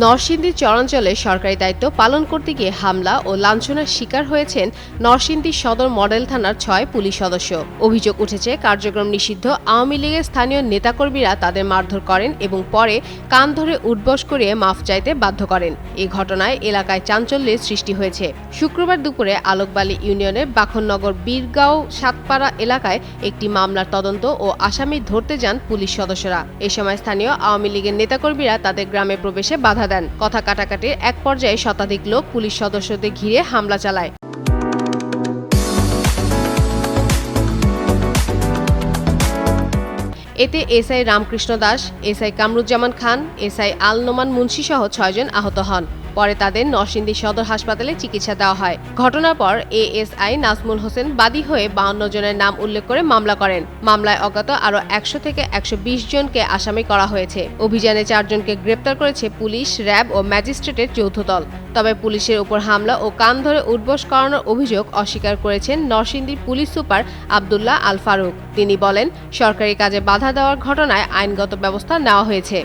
নরসিংদীর চরাঞ্চলে সরকারি দায়িত্ব পালন করতে গিয়ে হামলা ও লাঞ্ছনার শিকার হয়েছেন নরসিংদী সদর মডেল থানার ৬ পুলিশ সদস্য। অভিযোগ উঠেছে, কার্যক্রম নিষিদ্ধ আওয়ামী লীগের স্থানীয় নেতাকর্মীরা তাদের মারধর করেন এবং পরে কান ধরে উঠবস করিয়ে মাফ চাইতে বাধ্য করেন। এই ঘটনায় এলাকায় চাঞ্চল্যের সৃষ্টি হয়েছে। শুক্রবার দুপুরে আলোকবালী ইউনিয়নের বাখননগর বীরগাঁও সাতপাড়া এলাকায় একটি মামলার তদন্ত ও আসামি ধরতে যান পুলিশ সদস্যরা। এ সময় স্থানীয় আওয়ামী লীগের নেতাকর্মীরা তাদের গ্রামে প্রবেশে বাধা দেন। কথা কাটাকাটির এক পর্যায়ে শতাধিক লোক পুলিশ সদস্যদের ঘিরে হামলা চালায়। এতে এসআই রামকৃষ্ণ দাস, এসআই কামরুজ্জামান খান, এসআই আল নোমান মুন্সি সহ ৬ জন আহত হন। পরে তাদের নরসিংদী সদর হাসপাতালে চিকিৎসা দেওয়া হয়। ঘটনার পর এএসআই নাজমুল হোসেন বাদী হয়ে ৫২ জনের নাম উল্লেখ করে মামলা করেন। মামলায় অজ্ঞাত আরও ১০০ থেকে ১২০ জনকে আসামি করা হয়েছে। অভিযানে ৪ জনকে গ্রেপ্তার করেছে পুলিশ, র্যাব ও ম্যাজিস্ট্রেটের যৌথ দল। তবে পুলিশের উপর হামলা ও কান ধরে উঠবস করানোর অভিযোগ অস্বীকার করেছেন নরসিংদীর পুলিশ সুপার আব্দুল্লাহ আল ফারুক। তিনি বলেন, সরকারি কাজে বাধা দেওয়ার ঘটনায় আইনগত ব্যবস্থা নেওয়া হয়েছে।